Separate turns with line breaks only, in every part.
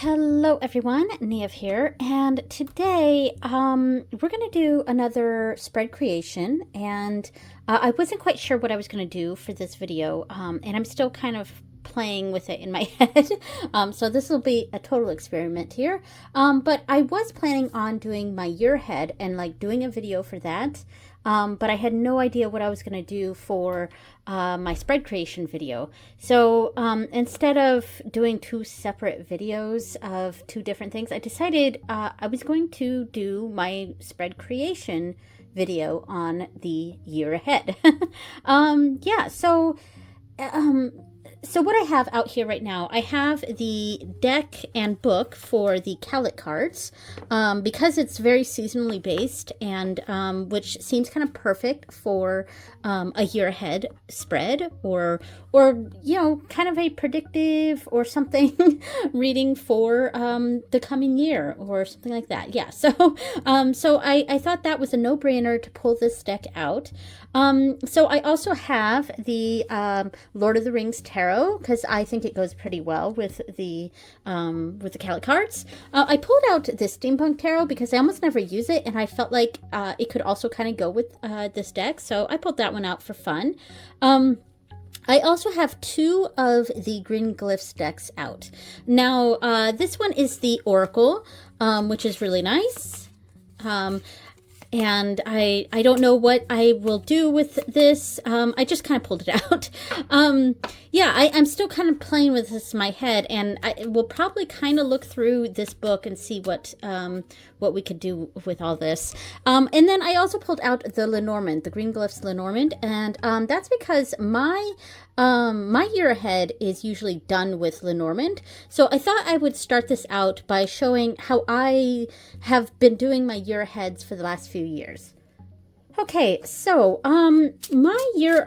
Hello everyone, Niev here, and today we're going to do another spread creation, and I wasn't quite sure what I was going to do for this video, and I'm still kind of playing with it in my head, so this will be a total experiment here, but I was planning on doing my year head and like doing a video for that, but I had no idea what I was going to do for my spread creation video. So instead of doing two separate videos of two different things, I decided I was going to do my spread creation video on the year ahead. Yeah, so what I have out here right now, I have the deck and book for the Kalat Cards, because it's very seasonally based, and which seems kind of perfect for a year ahead spread, or you know, kind of a predictive or something reading for the coming year or something like that. Yeah, so I thought that was a no-brainer to pull this deck out. So I also have the Lord of the Rings Tarot, because I think it goes pretty well with the Kalat Cards. I pulled out the Steampunk Tarot because I almost never use it, and I felt like it could also kind of go with this deck, so I pulled that one out for fun. I also have two of the Green Glyphs decks out. Now, this one is the Oracle, which is really nice. And I don't know what I will do with this. I just kind of pulled it out. Yeah, I'm still kind of playing with this in my head, and I will probably kind of look through this book and see what we could do with all this. And then I also pulled out the Lenormand, the Green Glyphs Lenormand, and that's because my year ahead is usually done with Lenormand. So I thought I would start this out by showing how I have been doing my year aheads for the last few years. Okay, so my year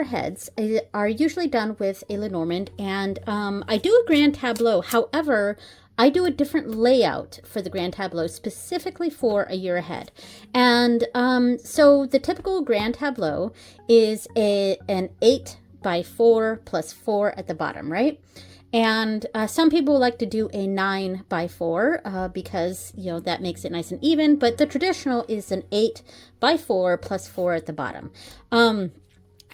heads are usually done with a Lenormand, and I do a grand tableau. However, I do a different layout for the grand tableau specifically for a year ahead. And so the typical grand tableau is an 8x4 plus 4 at the bottom, right? And some people like to do a 9x4 because, you know, that makes it nice and even. But the traditional is an 8x4 plus 4 at the bottom.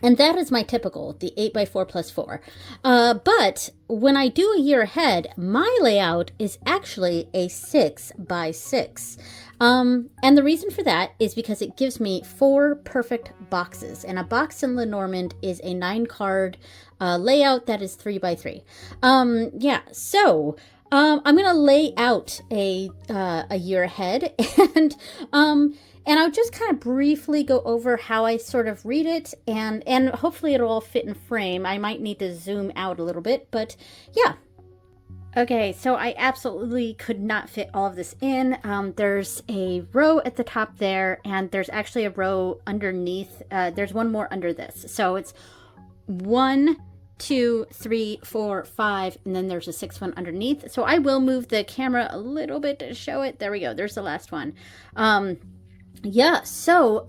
And that is my typical, the 8x4 plus 4. But when I do a year ahead, my layout is actually a 6x6. And the reason for that is because it gives me 4 perfect boxes. And a box in Lenormand is a 9-card layout that is 3x3. Yeah, so I'm going to lay out a year ahead, and I'll just kind of briefly go over how I sort of read it, and hopefully it'll all fit in frame. I might need to zoom out a little bit, but yeah. Okay, so I absolutely could not fit all of this in. There's a row at the top there, and there's actually a row underneath. There's one more under this. So it's 1, 2, 3, 4, 5, and then there's a 6th one underneath. So I will move the camera a little bit to show it. There we go. There's the last one. Yeah, so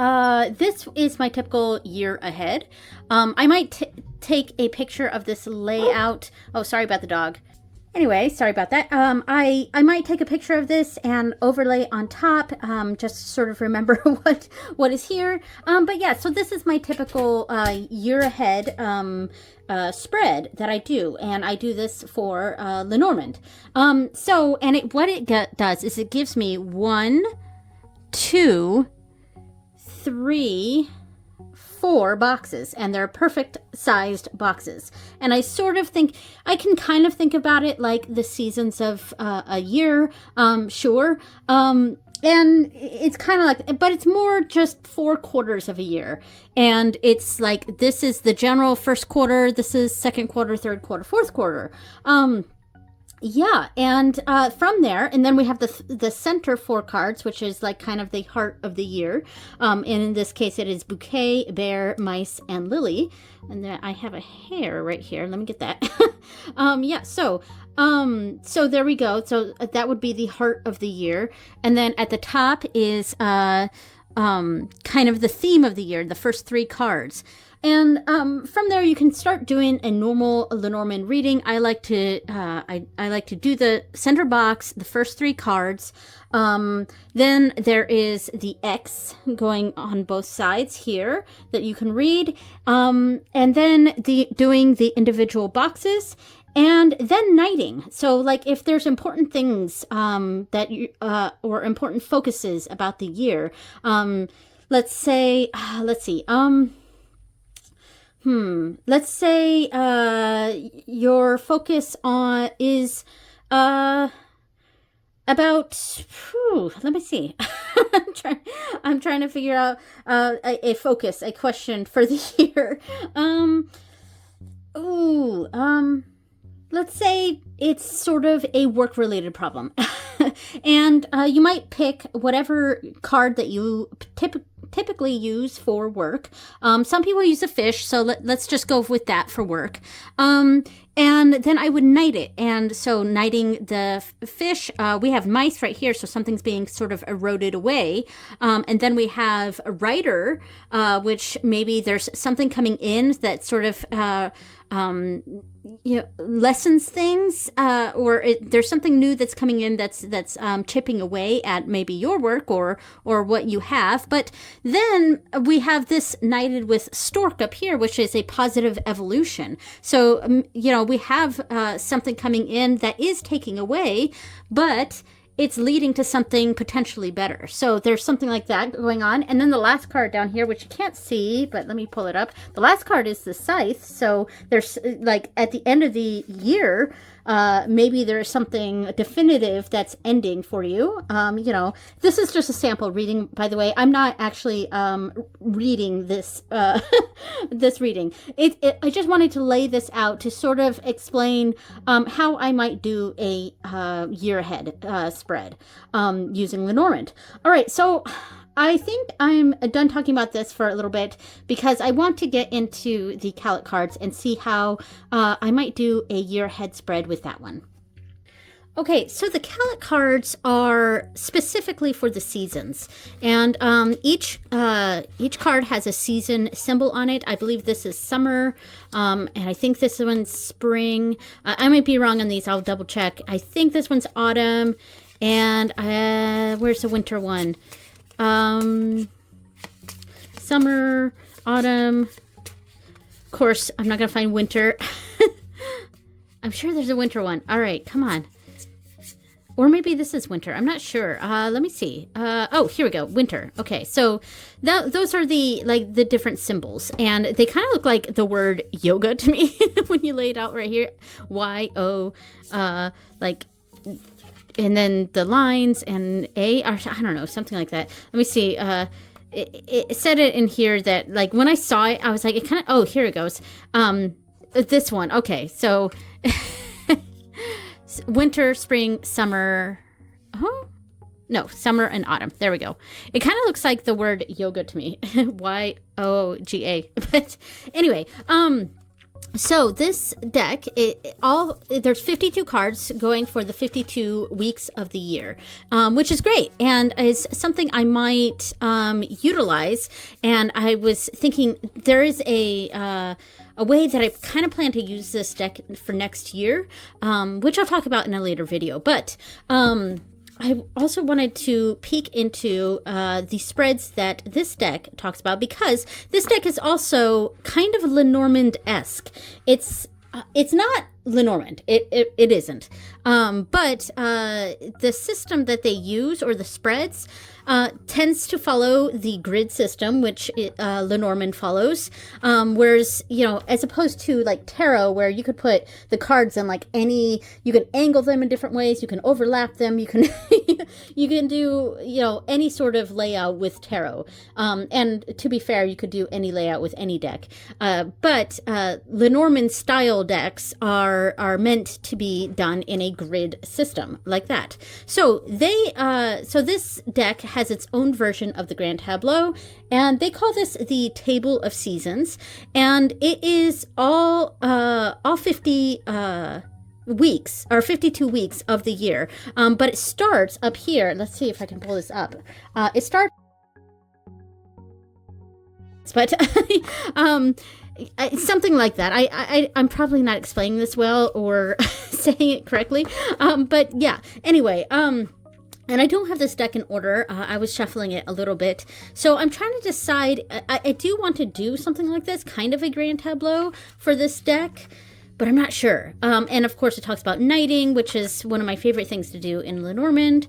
this is my typical year ahead. I might take a picture of this layout. Oh, sorry about the dog. Anyway, sorry about that. I might take a picture of this and overlay on top, just sort of remember what is here. But yeah, so this is my typical year ahead spread that I do, and I do this for Lenormand. So, and what it does is it gives me 1, 2, 3, 4 boxes, and they're perfect sized boxes. And I sort of think, I can kind of think about it like the seasons of a year, sure. And it's kind of like, but it's more just 4 quarters of a year. And it's like, this is the general first quarter, this is second quarter, third quarter, fourth quarter. Yeah, and from there, and then we have the center 4 cards, which is like kind of the heart of the year. And in this case, it is bouquet, bear, mice, and lily. And then I have a hare right here. Let me get that. Yeah, so there we go. So that would be the heart of the year. And then at the top is kind of the theme of the year, the first 3 cards. And from there, you can start doing a normal Lenormand reading. I like to I like to do the center box, the first 3 cards. Then there is the X going on both sides here that you can read. And then doing the individual boxes. And then knighting. So, like, if there's important things that you or important focuses about the year, let's say, let's see, let's say your focus on is about, let me see. I'm trying to figure out a focus, a question for the year. Let's say it's sort of a work-related problem. And you might pick whatever card that you typically use for work. Some people use a fish, so let's just go with that for work. And then I would knight it. And so knighting the fish, we have mice right here, so something's being sort of eroded away. And then we have a rider, which maybe there's something coming in that sort of lessens things, or there's something new that's coming in that's chipping away at maybe your work or what you have. But then we have this knighted with stork up here, which is a positive evolution. So we have something coming in that is taking away, but it's leading to something potentially better. So there's something like that going on. And then the last card down here, which you can't see, but let me pull it up. The last card is the scythe. So there's, like, at the end of the year, maybe there's something definitive that's ending for you. This is just a sample reading, by the way. I'm not actually reading this this reading. I just wanted to lay this out to sort of explain how I might do a year ahead spread using Lenormand. All right, so I think I'm done talking about this for a little bit because I want to get into the Kalat cards and see how I might do a year ahead spread with that one. Okay, so the Kalat cards are specifically for the seasons, and each card has a season symbol on it. I believe this is summer, and I think this one's spring. I might be wrong on these. I'll double check. I think this one's autumn, and where's the winter one? Summer, autumn. Of course, I'm not gonna find winter. I'm sure there's a winter one. All right, come on. Or maybe this is winter. I'm not sure. Let me see. Oh, here we go. Winter. Okay, so those are the different symbols, and they kind of look like the word yoga to me when you lay it out right here. Y-O, and then the lines and A, or I don't know, something like that. Let me see. It said it in here that, like, when I saw it, I was like, it kind of, oh, here it goes. This one. Okay, so winter, spring, summer. Oh, no, summer and autumn. There we go. It kind of looks like the word yoga to me. Y-O-G-A. But anyway, so this deck, there's 52 cards going for the 52 weeks of the year, which is great and is something I might utilize. And I was thinking there is a way that I kind of plan to use this deck for next year, which I'll talk about in a later video. But I also wanted to peek into the spreads that this deck talks about, because this deck is also kind of Lenormand-esque. It's not Lenormand. It isn't. But the system that they use, or the spreads, tends to follow the grid system, which Lenormand follows. Whereas, as opposed to like tarot, where you could put the cards in like you can angle them in different ways, you can overlap them, you can you can do any sort of layout with tarot. And to be fair, you could do any layout with any deck. But Lenormand style decks are meant to be done in a grid system like that. So this deck has its own version of the Grand Tableau, and they call this the Table of Seasons, and it is all 50 weeks, or 52 weeks of the year. But it starts up here. Let's see if I can pull this up. It starts but something like that. I'm probably not explaining this well or saying it correctly, but yeah. Anyway, and I don't have this deck in order. I was shuffling it a little bit. So I'm trying to decide. I do want to do something like this, kind of a grand tableau for this deck, but I'm not sure. And of course it talks about knighting, which is one of my favorite things to do in Lenormand.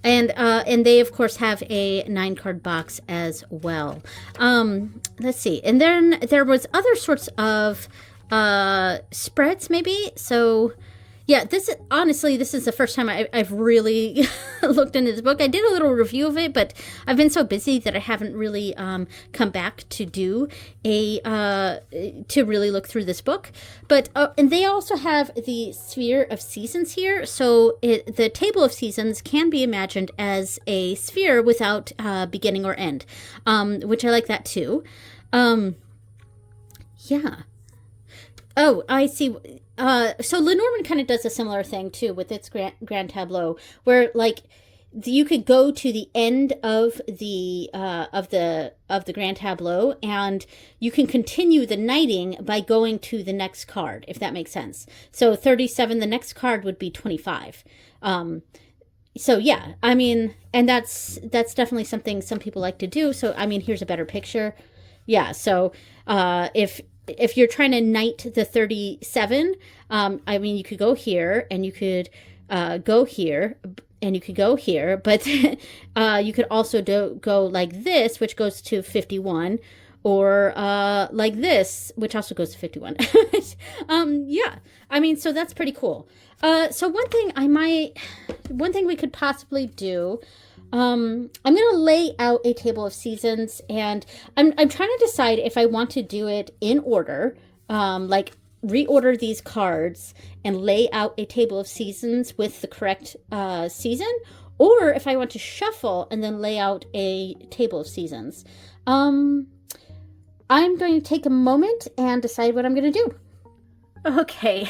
And they of course have a 9-card box as well. Let's see. And then there was other sorts of spreads maybe. So yeah, honestly, this is the first time I've really looked into this book. I did a little review of it, but I've been so busy that I haven't really come back to do to really look through this book. But and they also have the sphere of seasons here. So the table of seasons can be imagined as a sphere without beginning or end, which I like that too. Yeah. Oh, I see. So Lenormand kind of does a similar thing too with its grand tableau, where like you could go to the end of the grand tableau, and you can continue the knighting by going to the next card, if that makes sense. So 37, the next card would be 25. So yeah, I mean, and that's definitely something some people like to do. So I mean, here's a better picture. Yeah. So if you're trying to knight the 37, I mean, you could go here and you could go here and you could go here, but you could also go like this, which goes to 51, or like this, which also goes to 51. Yeah, I mean, so that's pretty cool. So one thing we could possibly do, I'm going to lay out a table of seasons, and I'm trying to decide if I want to do it in order, like reorder these cards and lay out a table of seasons with the correct season, or if I want to shuffle and then lay out a table of seasons. I'm going to take a moment and decide what I'm going to do. Okay,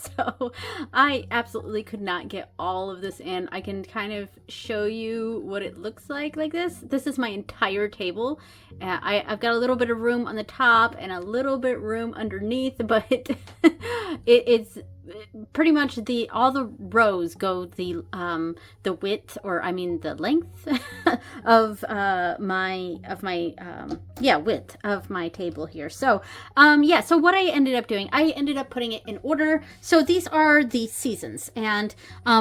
so I absolutely could not get all of this in. I can kind of show you what it looks like this. This is my entire table. I've got a little bit of room on the top and a little bit room underneath, but it's pretty much all the rows go the width, or I mean the length of my width of my table here. So yeah, so what I ended up doing, I ended up putting it in order. So these are the seasons, and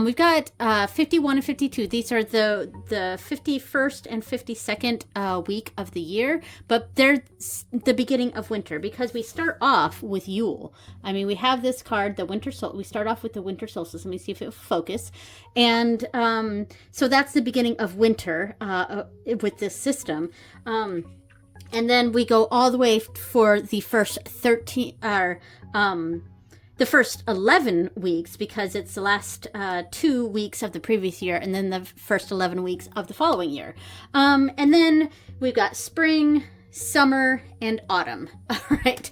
we've got 51 and 52. These are the 51st and 52nd week of the year, but they're the beginning of winter because we start off with Yule. I mean, we have this card, the winter solstice. We start off with the winter solstice. Let me see if it will focus. And so that's the beginning of winter with this system. And then we go all the way for the first 13, or the first 11 weeks, because it's the last 2 weeks of the previous year, and then the first 11 weeks of the following year. And then we've got spring, summer, and autumn. All right.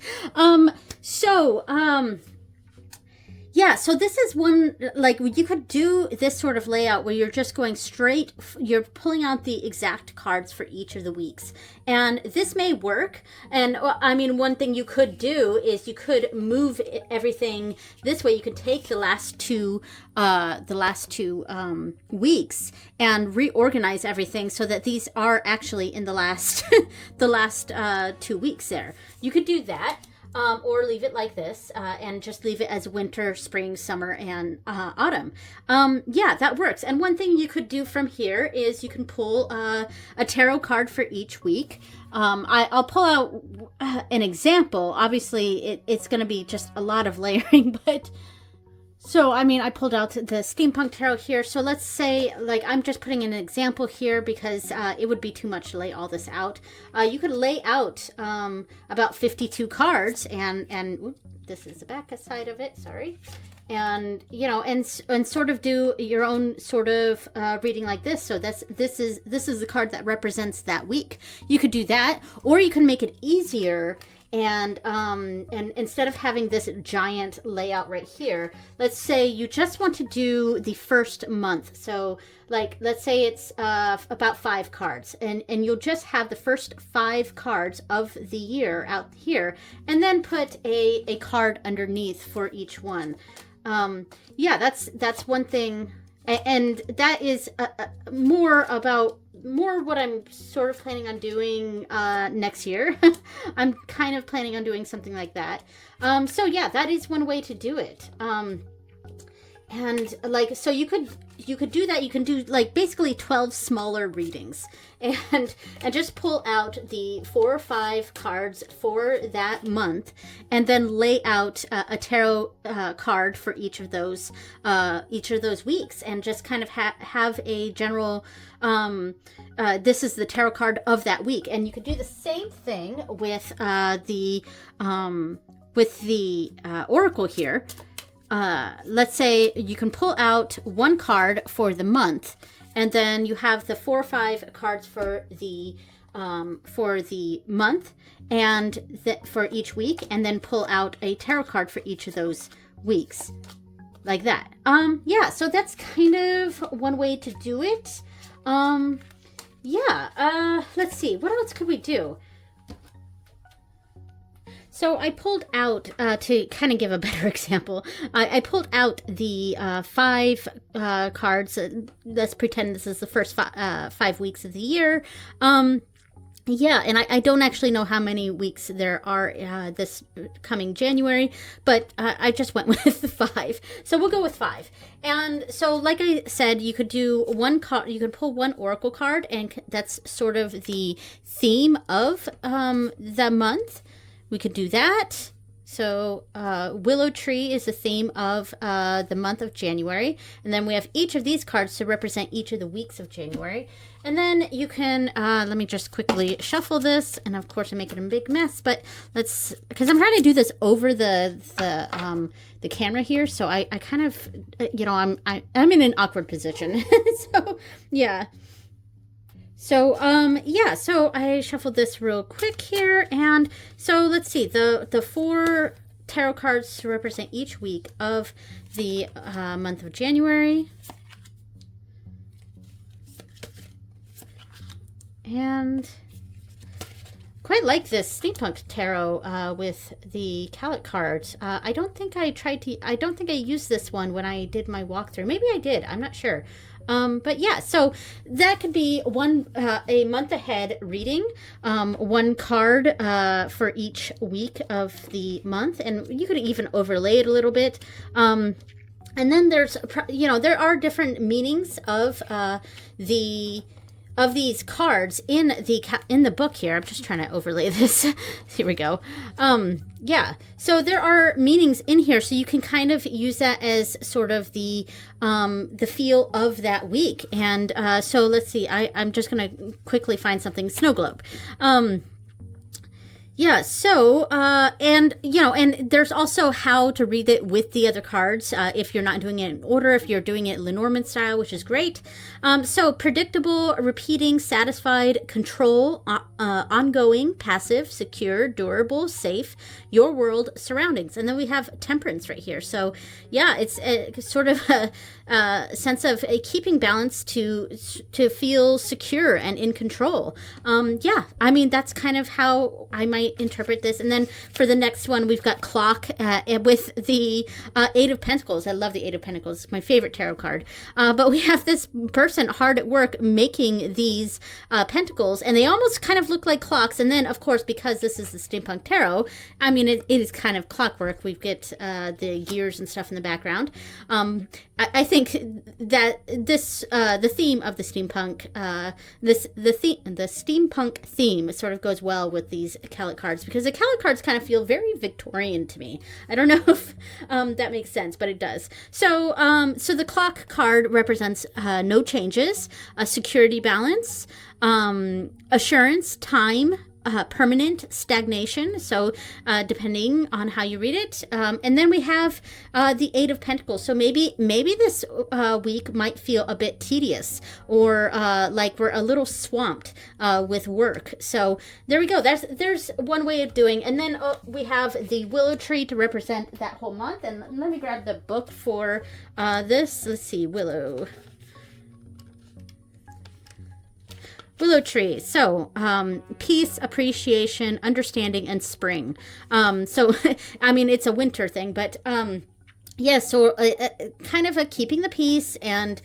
Yeah, so this is one, like, you could do this sort of layout where you're just going straight, you're pulling out the exact cards for each of the weeks. And this may work. And I mean, one thing you could do is you could move everything this way. You could take the last two weeks and reorganize everything so that these are actually in the last, the last 2 weeks there. You could do that. Or leave it like this, and just leave it as winter, spring, summer, and autumn. Yeah, that works. And one thing you could do from here is you can pull a tarot card for each week. I'll pull out an example. Obviously, it's going to be just a lot of layering, but... So, I mean, I pulled out the Steampunk Tarot here. So let's say, like, I'm just putting an example here because it would be too much to lay all this out. You could lay out about 52 cards, and oops, this is the back side of it, sorry. And, you know, and sort of do your own sort of reading like this. So this is the card that represents that week. You could do that, or you can make it easier and instead of having this giant layout right here, let's say you just want to do the first month. So like, let's say it's about 5 cards, and you'll just have the first 5 cards of the year out here, and then put a card underneath for each one. Yeah, that's one thing, and that is more what I'm sort of planning on doing next year. I'm kind of planning on doing something like that. So yeah, that is one way to do it. And like, so you could do that. You can do like basically 12 smaller readings, and just pull out the 4 or 5 cards for that month, and then lay out a tarot card for each of those weeks, and just kind of have a general this is the tarot card of that week. And you could do the same thing with the oracle here. Let's say you can pull out 1 card for the month, and then you have the 4 or 5 cards for the month and for each week, and then pull out a tarot card for each of those weeks, like that. Yeah, so that's kind of one way to do it. Yeah, let's see, what else could we do? So I pulled out, to kind of give a better example, I pulled out the 5 cards. Let's pretend this is the first 5 weeks of the year. Yeah, and I don't actually know how many weeks there are this coming January, but I just went with the 5. So we'll go with 5. And so, like I said, you could do 1 card. You could pull 1 oracle card, and that's sort of the theme of the month. We could do that. So Willow Tree is the theme of the month of January. And then we have each of these cards to represent each of the weeks of January. And then you can, let me just quickly shuffle this. And of course I make it a big mess, but let's, because I'm trying to do this over the camera here. So I kind of, you know, I'm in an awkward position. So yeah. So, yeah, so I shuffled this real quick here, and so let's see, the 4 tarot cards to represent each week of the month of January. And quite like this steampunk tarot with the Kalat cards. I don't think I used this one when I did my walkthrough. Maybe I did, I'm not sure. But yeah, so that could be a month ahead reading, 1 card for each week of the month, and you could even overlay it a little bit. And then there's, you know, there are different meanings of these cards in the book here. I'm just trying to overlay this. Here we go. Yeah, so there are meanings in here, so you can kind of use that as sort of the feel of that week. And so let's see, I'm just going to quickly find something. Snow globe. Yeah, so, and, you know, and there's also how to read it with the other cards, if you're not doing it in order, if you're doing it Lenormand style, which is great. So predictable, repeating, satisfied, control, ongoing, passive, secure, durable, safe, your world, surroundings. And then we have temperance right here. So yeah, it's sort of a sense of keeping balance to feel secure and in control. Yeah, I mean, that's kind of how I might interpret this. And then for the next one, we've got clock with the 8 of Pentacles. I love the 8 of Pentacles. It's my favorite tarot card. But we have this person hard at work making these pentacles, and they almost kind of look like clocks. And then, of course, because this is the steampunk tarot, I mean, it is kind of clockwork. We've got the gears and stuff in the background. I think that this the theme of the steampunk the steampunk theme sort of goes well with these Kalat cards, because the Kalat cards kind of feel very Victorian to me. I don't know if that makes sense, but it does. So so the clock card represents no changes, a security balance, assurance, time, permanent stagnation. So depending on how you read it. And then we have the Eight of Pentacles. So maybe this week might feel a bit tedious, or like we're a little swamped with work. So there we go. There's one way of doing. And then we have the willow tree to represent that whole month. And let me grab the book for this. Let's see, willow tree. So peace, appreciation, understanding, and spring. So I mean, it's a winter thing, but yeah, so kind of a keeping the peace, and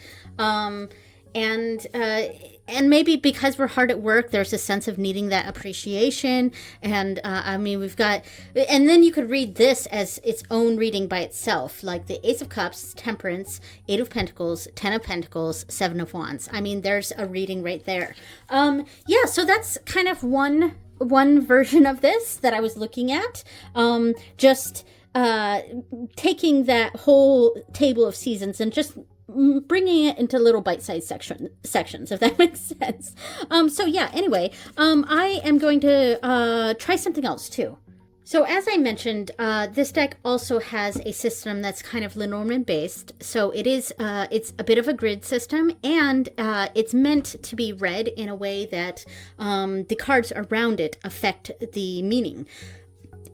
maybe because we're hard at work, there's a sense of needing that appreciation. And I mean, we've got, and then you could read this as its own reading by itself, like the Ace of Cups, Temperance, Eight of Pentacles, Ten of Pentacles, Seven of Wands. I mean, there's a reading right there. Yeah, so that's kind of one version of this that I was looking at. Just taking that whole table of seasons and just bringing it into little bite-sized sections, if that makes sense. So yeah, anyway, I am going to try something else too. So as I mentioned, this deck also has a system that's kind of Lenormand based. So it's a bit of a grid system, and it's meant to be read in a way that the cards around it affect the meaning.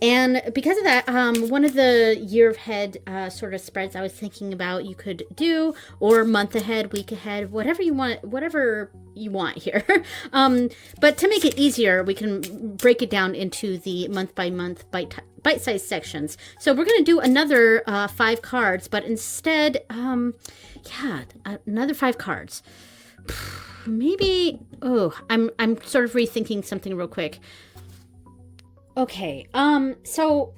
And because of that, one of the year ahead sort of spreads I was thinking about you could do, or month ahead, week ahead, whatever you want here. But to make it easier, we can break it down into the month by month bite-sized sections. So we're going to do another 5 cards, but instead, another 5 cards. Maybe, I'm sort of rethinking something real quick. Okay, so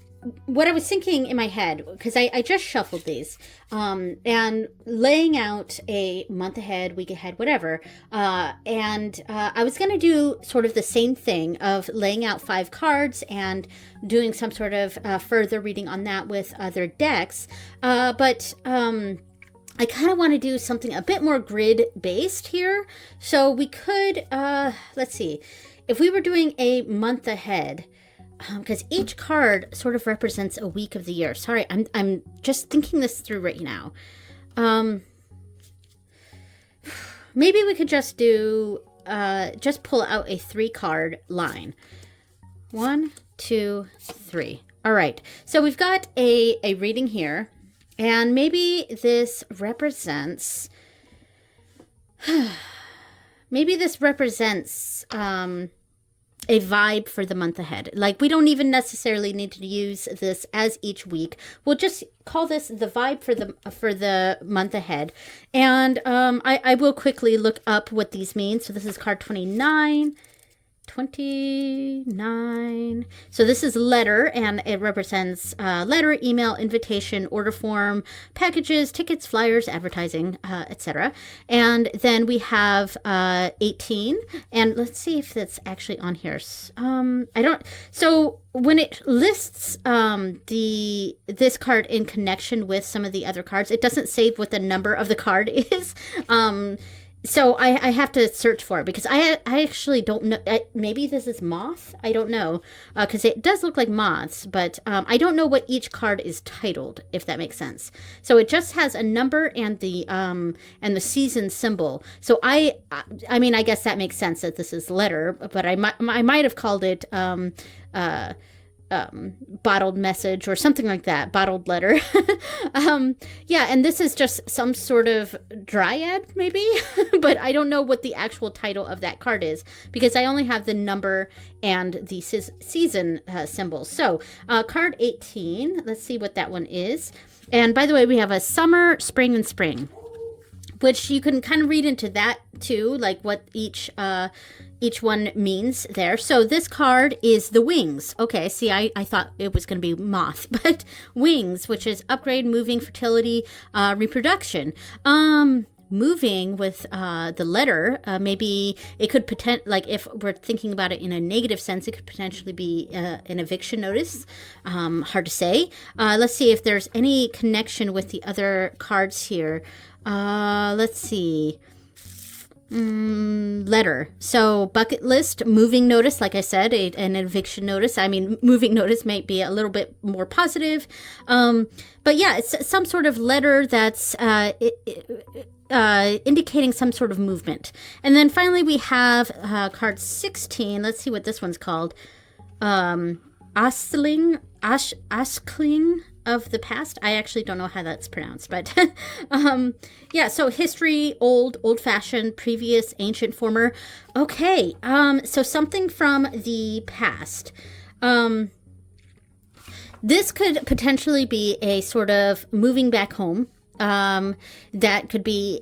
what I was thinking in my head, because I just shuffled these, and laying out a month ahead, week ahead, whatever, and I was going to do sort of the same thing of laying out 5 cards and doing some sort of further reading on that with other decks, but I kind of want to do something a bit more grid-based here, so we could, let's see, if we were doing a month ahead, because each card sort of represents a week of the year. Sorry, I'm just thinking this through right now. Maybe we could just do, just pull out a 3-card line. 1, 2, 3. All right. So we've got a reading here, and maybe this represents, a vibe for the month ahead. Like, we don't even necessarily need to use this as each week. We'll just call this the vibe for the month ahead. And I will quickly look up what these mean. So this is card 29. So this is letter, and it represents letter, email, invitation, order form, packages, tickets, flyers, advertising, etc. And then we have 18, and let's see if that's actually on here. So when it lists this card in connection with some of the other cards, it doesn't say what the number of the card is. So I have to search for it, because I actually don't know. Maybe this is moth. I don't know, because it does look like moths, but I don't know what each card is titled, if that makes sense. So it just has a number and the season symbol. So I mean, I guess that makes sense that this is letter, but I might have called it bottled message or something like that, bottled letter. Yeah, and this is just some sort of dryad maybe, but I don't know what the actual title of that card is, because I only have the number and the season symbols. So card 18, let's see what that one is. And by the way, we have a summer, spring, and spring, which you can kind of read into that too, like what each one means there. So this card is the wings. Okay, see, I thought it was going to be moth, but wings, which is upgrade, moving, fertility, reproduction. Moving with the letter, maybe it could like if we're thinking about it in a negative sense, it could potentially be an eviction notice. Hard to say. Let's see if there's any connection with the other cards here. Let's see. Letter. So bucket list, moving notice, like I said, an eviction notice. I mean, moving notice might be a little bit more positive. But yeah, it's some sort of letter that's indicating some sort of movement. And then finally we have card 16. Let's see what this one's called. Askling of the past. I actually don't know how that's pronounced, but yeah, so history, old-fashioned, previous, ancient, former. Okay, so something from the past. This could potentially be a sort of moving back home. That could be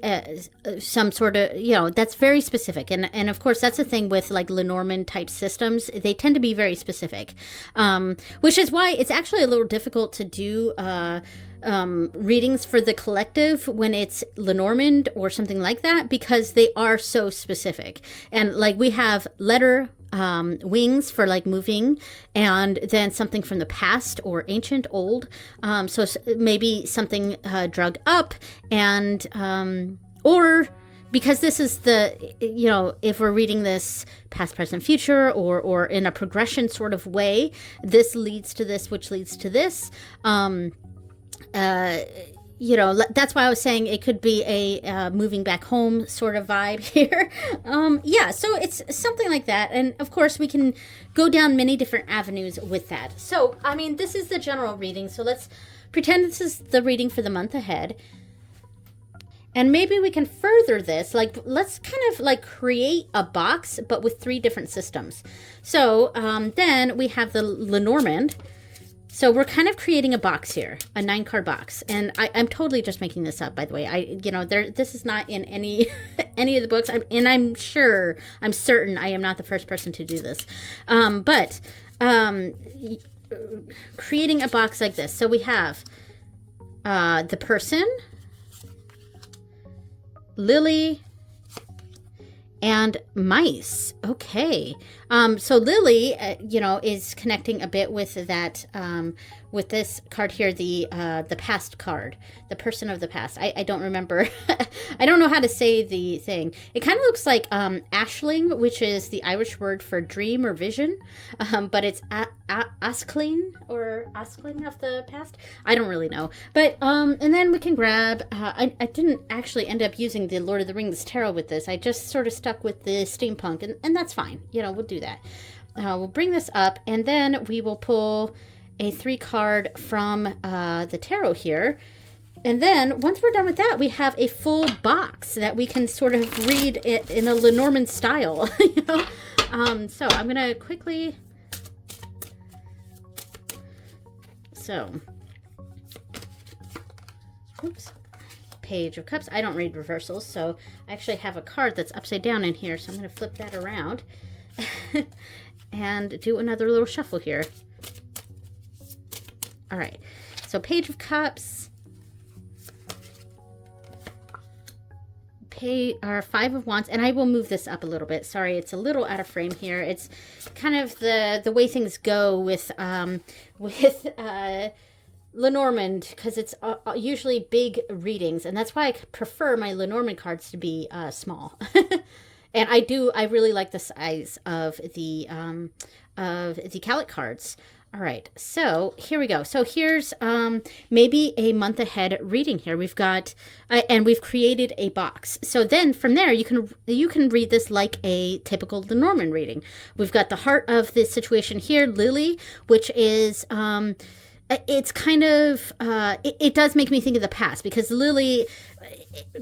some sort of, that's very specific. And of course, that's the thing with like Lenormand type systems. They tend to be very specific, which is why it's actually a little difficult to do readings for the collective when it's Lenormand or something like that, because they are so specific. And like we have letter, wings for like moving, and then something from the past or ancient, old. So maybe something drug up, and or because this is the, if we're reading this past, present, future, or in a progression sort of way, this leads to this, which leads to this. That's why I was saying it could be a moving back home sort of vibe here. Yeah, so it's something like that. And of course, we can go down many different avenues with that. So, I mean, this is the general reading. So let's pretend this is the reading for the month ahead. And maybe we can further this, like, let's kind of like create a box, but with 3 different systems. So then we have the Lenormand. So we're kind of creating a box here, a 9-card box. And I'm totally just making this up, by the way. This is not in any any of the books. I'm certain I am not the first person to do this. But creating a box like this. So we have the person, Lily, and mice. Okay. So Lily, is connecting a bit with that, with this card here, the past card, the person of the past. I don't remember. I don't know how to say the thing. It kind of looks like ashling, which is the Irish word for dream or vision, but it's askling or askling of the past. I don't really know. But and then we can grab. I didn't actually end up using the Lord of the Rings tarot with this. I just sort of stuck with the steampunk, and that's fine. We'll do that. We'll bring this up, and then we will pull a 3-card from the tarot here. And then once we're done with that, we have a full box that we can sort of read it in a Lenormand style. So I'm going to quickly... So, oops. Page of Cups. I don't read reversals, so I actually have a card that's upside down in here, so I'm going to flip that around and do another little shuffle here. All right, so Page of Cups, 5 of Wands, and I will move this up a little bit. Sorry, it's a little out of frame here. It's kind of the way things go with Lenormand, because it's usually big readings, and that's why I prefer my Lenormand cards to be small. And I really like the size of the Kalat cards. All right, so here we go. So here's maybe a month ahead reading here. We've got, and we've created a box. So then from there, you can read this like a typical Lenormand reading. We've got the heart of the situation here, Lily, which is, it's kind of, it does make me think of the past, because Lily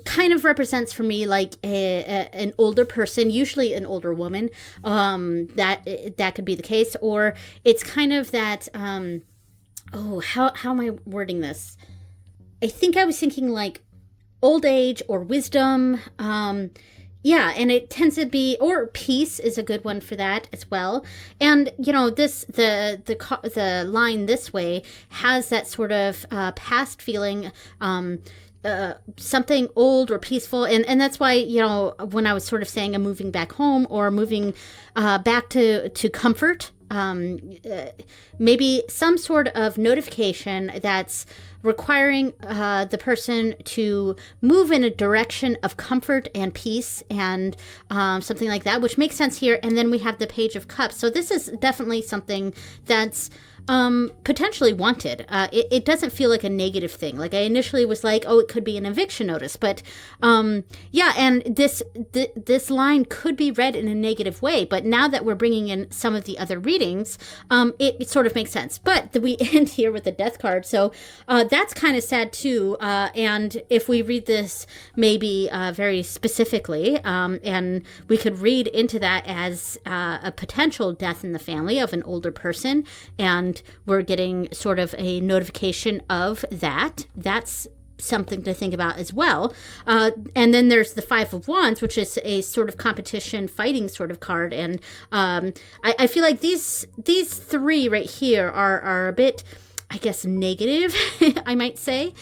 kind of represents for me like an older person, usually an older woman. That could be the case, or it's kind of that. How am I wording this? I think I was thinking like old age or wisdom. Yeah, and it tends to be, or peace is a good one for that as well. And this the line this way has that sort of past feeling. Something old or peaceful, and that's why when I was sort of saying a moving back home or moving back to comfort, maybe some sort of notification that's requiring the person to move in a direction of comfort and peace and something like that, which makes sense here. And then we have the Page of Cups. So this is definitely something that's potentially wanted. It doesn't feel like a negative thing. Like I initially was like, oh, it could be an eviction notice, but yeah, and this line could be read in a negative way. But now that we're bringing in some of the other readings, it sort of makes sense. But we end here with the Death card, so that's kind of sad too. And if we read this maybe very specifically, and we could read into that as a potential death in the family of an older person, and we're getting sort of a notification of that. That's something to think about as well. And then there's the Five of Wands, which is a sort of competition fighting sort of card. And I feel like these three right here are a bit, I guess, negative, I might say.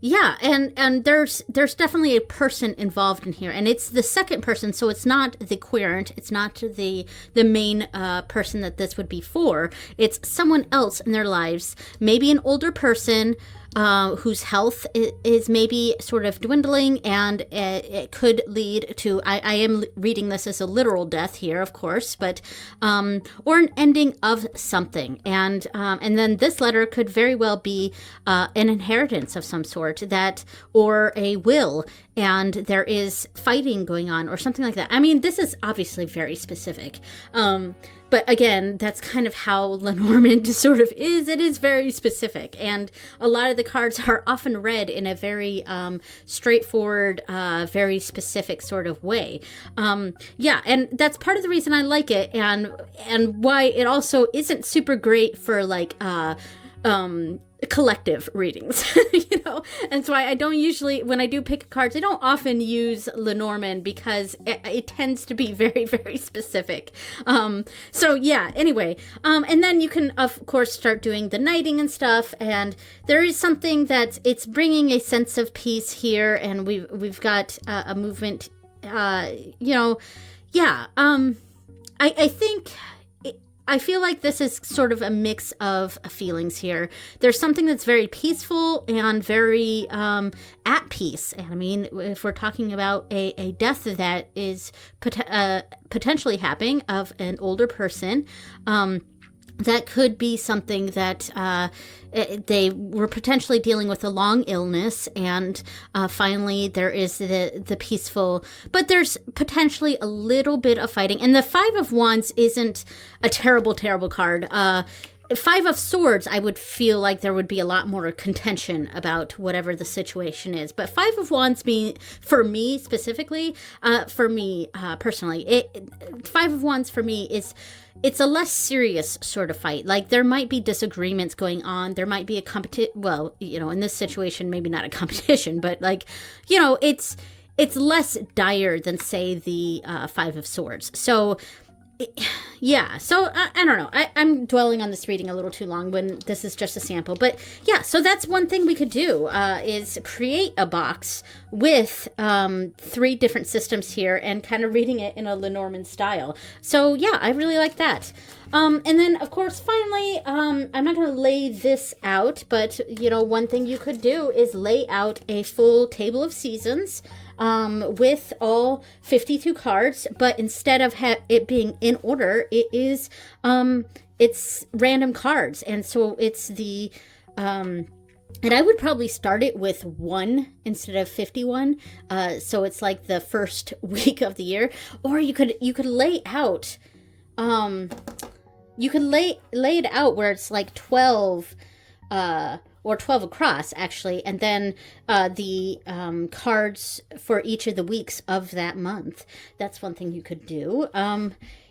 Yeah, and there's definitely a person involved in here, and it's the second person, so it's not the querent, it's not the main person that this would be for. It's someone else in their lives, maybe an older person whose health is maybe sort of dwindling, and it could lead to, I am reading this as a literal death here, of course, but or an ending of something, and then this letter could very well be an inheritance of some sort, that, or a will, and there is fighting going on or something like that. I mean, this is obviously very specific. But again, that's kind of how Lenormand sort of is. It is very specific. And a lot of the cards are often read in a very straightforward, very specific sort of way. Yeah, and that's part of the reason I like it, and why it also isn't super great for like collective readings, you know, and so I don't usually, when I do pick cards, I don't often use Lenormand because it tends to be very, very specific. So yeah, anyway, and then you can of course start doing the knighting and stuff, and there is something that it's bringing a sense of peace here, and we've got a movement, you know, yeah, I think I feel like this is sort of a mix of feelings here. There's something that's very peaceful and very at peace. And I mean, if we're talking about a death that is potentially happening of an older person, that could be something that they were potentially dealing with a long illness, and finally there is the peaceful, but there's potentially a little bit of fighting. And the Five of Wands isn't a terrible card. Five of Swords, I would feel like there would be a lot more contention about whatever the situation is. But Five of Wands, for me specifically, personally, Five of Wands for me is, it's a less serious sort of fight. Like, there might be disagreements going on. There might be a competition. Well, you know, in this situation, maybe not a competition, but like, you know, it's less dire than, say, the Five of Swords. So, yeah, so I don't know. I'm dwelling on this reading a little too long when this is just a sample. But yeah, so that's one thing we could do, is create a box with 3 different systems here and kind of reading it in a Lenormand style. So yeah, I really like that. And then, of course, finally, I'm not going to lay this out, but, you know, one thing you could do is lay out a full table of seasons with all 52 cards, but instead of it being in order, it's random cards. And so it's the, and I would probably start it with 1 instead of 51. So it's like the first week of the year, or you could lay out, you could lay it out where it's like 12, or 12 across, actually, and then the cards for each of the weeks of that month. That's one thing you could do.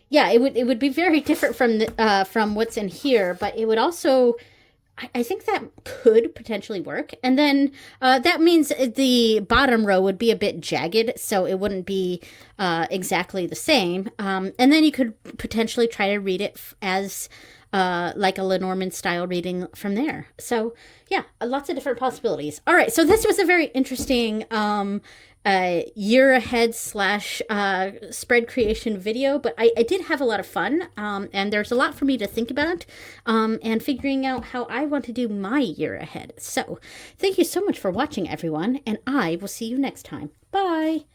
Yeah, it would be very different from what's in here, but it would also, I think that could potentially work. And then that means the bottom row would be a bit jagged, so it wouldn't be exactly the same. And then you could potentially try to read it as like a Lenormand style reading from there. So yeah, lots of different possibilities. All right, so this was a very interesting year ahead / spread creation video, but I did have a lot of fun, and there's a lot for me to think about, and figuring out how I want to do my year ahead. So thank you so much for watching, everyone, and I will see you next time. Bye.